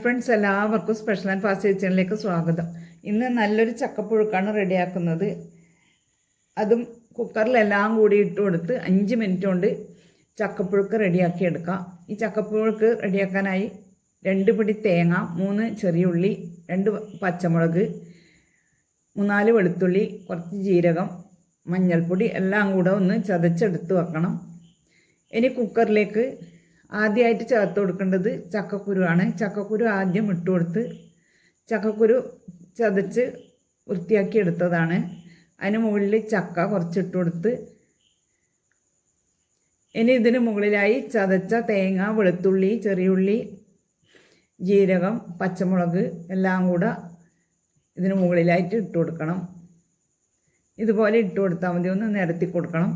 Friends, എല്ലാവർക്കും special and fast കിച്ചണിലേക്ക് സ്വാഗതം. ഇന്ന് നല്ലൊരു ചക്കപ്പുഴുക്കാണ് റെഡിയാക്കുന്നത്. അതും കുക്കറിലെല്ലാം കൂടി ഇട്ട് കൊടുത്ത് 5 മിനിറ്റ് കൊണ്ട് ചക്കപ്പുഴുക്ക് റെഡിയാക്കി എടുക്കാം. ഈ ചക്കപ്പുഴുക്ക് റെഡിയാക്കാനായി 2 പിടി തേങ്ങ, 3 ചെറിയ ഉള്ളി, 2 പച്ചമുളക്, 3-4 വെളുത്തുള്ളി, കുറച്ച് ജീരകം, മഞ്ഞൾപ്പൊടി എല്ലാം കൂടെ ഒന്ന് ചതച്ചെടുത്ത് വെക്കണം. ഇനി കുക്കറിലേക്ക് ആദ്യമായിട്ട് ചേർത്ത് കൊടുക്കേണ്ടത് ചക്കക്കുരുവാണ്. ചക്കക്കുരു ആദ്യം ഇട്ട് കൊടുത്ത് ചക്കക്കുരു ചതച്ച് വൃത്തിയാക്കി എടുത്തതാണ്. അതിന് മുകളിൽ ചക്ക കുറച്ചിട്ട് കൊടുത്ത് ഇനി ഇതിന് മുകളിലായി ചതച്ച തേങ്ങ, വെളുത്തുള്ളി, ചെറിയുള്ളി, ജീരകം, പച്ചമുളക് എല്ലാം കൂടെ ഇതിന് മുകളിലായിട്ട് ഇട്ട് കൊടുക്കണം. ഇതുപോലെ ഇട്ട് കൊടുത്താൽ മതി. ഒന്ന് നിരത്തി കൊടുക്കണം.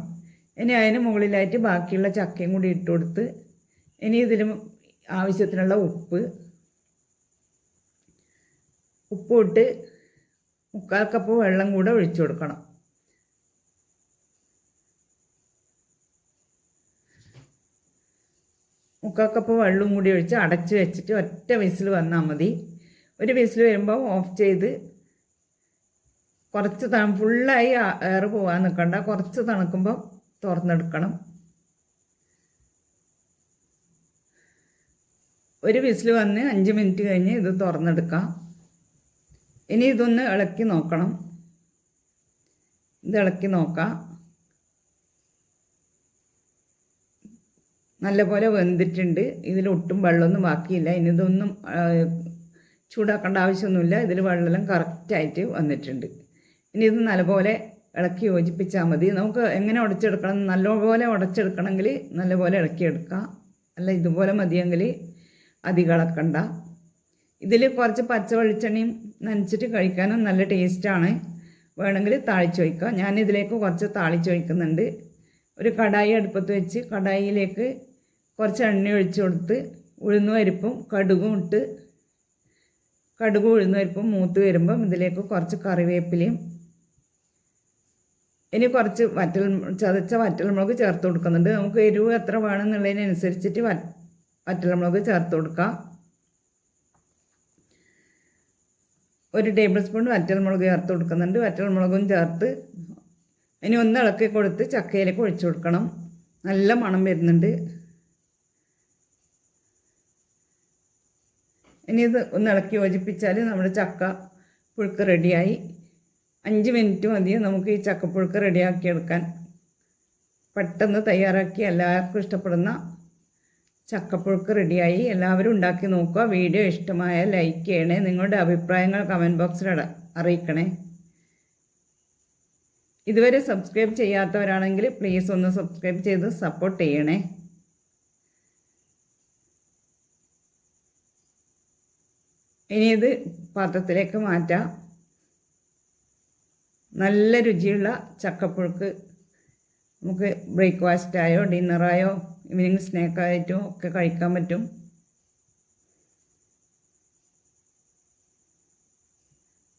ഇനി അതിന് മുകളിലായിട്ട് ബാക്കിയുള്ള ചക്കയും കൂടി ഇട്ട് കൊടുത്ത് ഇനി ഇതിന് ആവശ്യത്തിനുള്ള ഉപ്പ് ഇട്ട് 3/4 കപ്പ് വെള്ളം കൂടെ ഒഴിച്ചു കൊടുക്കണം. മുക്കാൽ കപ്പ് വെള്ളം കൂടി ഒഴിച്ച് അടച്ച് വെച്ചിട്ട് ഒറ്റ വിസിൽ വന്നാൽ മതി. ഒരു വിസിൽ വരുമ്പോൾ ഓഫ് ചെയ്ത് കുറച്ച് ഫുള്ളായി എയർ പോകാൻ നിൽക്കണ്ട. കുറച്ച് തണുക്കുമ്പോൾ തുറന്നെടുക്കണം. ഒരു വിസിൽ വന്ന് 5 മിനിറ്റ് കഴിഞ്ഞ് ഇത് തുറന്നെടുക്കാം. ഇനി ഇതൊന്ന് ഇളക്കി നോക്കണം. ഇത് ഇളക്കി നോക്കാം. നല്ലപോലെ വെന്തിട്ടുണ്ട്. ഇതിലൊട്ടും വെള്ളമൊന്നും ബാക്കിയില്ല. ഇനി ഇതൊന്നും ചൂടാക്കേണ്ട ആവശ്യമൊന്നുമില്ല. ഇതിൽ വെള്ളമെല്ലാം കറക്റ്റായിട്ട് വന്നിട്ടുണ്ട്. ഇനി ഇത് നല്ലപോലെ ഇളക്കി യോജിപ്പിച്ചാൽ മതി. നമുക്ക് എങ്ങനെ ഉടച്ചെടുക്കണം, നല്ലപോലെ ഉടച്ചെടുക്കണമെങ്കിൽ നല്ലപോലെ ഇളക്കിയെടുക്കാം. അല്ല ഇതുപോലെ മതിയെങ്കിൽ അധികം ഇളക്കണ്ട. ഇതിൽ കുറച്ച് പച്ച വെളിച്ചെണ്ണയും നനച്ചിട്ട് കഴിക്കാനും നല്ല ടേസ്റ്റാണ്. വേണമെങ്കിൽ താളിച്ച് വയ്ക്കുക. ഞാനിതിലേക്ക് കുറച്ച് താളിച്ച് വയ്ക്കുന്നുണ്ട്. ഒരു കടായി അടുപ്പത്ത് വെച്ച് കടായിയിലേക്ക് കുറച്ച് എണ്ണ ഒഴിച്ച് കൊടുത്ത് ഉഴുന്നുപരിപ്പും കടുകും ഇട്ട് കടുകും ഉഴുന്നുപരിപ്പും മൂത്ത് വരുമ്പം ഇതിലേക്ക് കുറച്ച് കറിവേപ്പിലയും ഇനി കുറച്ച് ചതച്ച വറ്റൽമുളക് ചേർത്ത് കൊടുക്കുന്നുണ്ട്. നമുക്ക് എരിവ് എത്ര വേണമെന്നുള്ളതിനനുസരിച്ചിട്ട് വറ്റൽമുളക് ചേർത്ത് കൊടുക്കുക. 1 ടേബിൾ സ്പൂൺ വറ്റൽമുളക് ചേർത്ത് കൊടുക്കുന്നുണ്ട്. വറ്റൽമുളകും ചേർത്ത് ഇനി ഒന്ന് ഇളക്കി കൊടുത്ത് ചക്കയിലേക്ക് ഒഴിച്ചു കൊടുക്കണം. നല്ല മണം വരുന്നുണ്ട്. ഇനി ഇത് ഒന്ന് ഇളക്കി യോജിപ്പിച്ചാൽ നമ്മുടെ ചക്ക പുഴുക്ക് റെഡിയായി. 5 മിനിറ്റ് മതി നമുക്ക് ഈ ചക്കപ്പുഴുക്ക് റെഡിയാക്കിയെടുക്കാൻ. പെട്ടെന്ന് തയ്യാറാക്കി എല്ലാവർക്കും ഇഷ്ടപ്പെടുന്ന ചക്കപ്പുഴുക്ക് റെഡിയായി. എല്ലാവരും ഉണ്ടാക്കി നോക്കുക. വീഡിയോ ഇഷ്ടമായാൽ ലൈക്ക് ചെയ്യണേ. നിങ്ങളുടെ അഭിപ്രായങ്ങൾ കമൻറ്റ് ബോക്സിൽ അറിയിക്കണേ. ഇതുവരെ സബ്സ്ക്രൈബ് ചെയ്യാത്തവരാണെങ്കിൽ പ്ലീസ് ഒന്ന് സബ്സ്ക്രൈബ് ചെയ്ത് സപ്പോർട്ട് ചെയ്യണേ. ഇനി ഇത് പാത്രത്തിലേക്ക് മാറ്റാം. നല്ല രുചിയുള്ള ചക്കപ്പുഴുക്ക് നമുക്ക് ബ്രേക്ക്ഫാസ്റ്റായോ ഡിന്നറായോ ഈവനിങ് സ്നാക്കായിട്ടും ഒക്കെ കഴിക്കാൻ പറ്റും.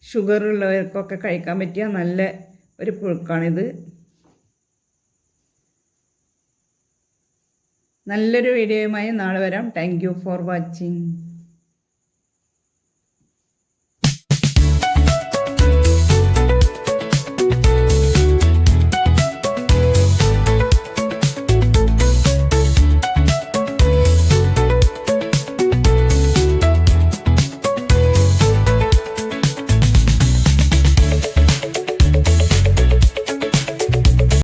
ഷുഗറുള്ളവർക്കൊക്കെ കഴിക്കാൻ പറ്റിയ നല്ല ഒരു പുഴുക്കാണിത്. നല്ലൊരു വീഡിയോയുമായി നാളെ വരാം. Thank you for watching.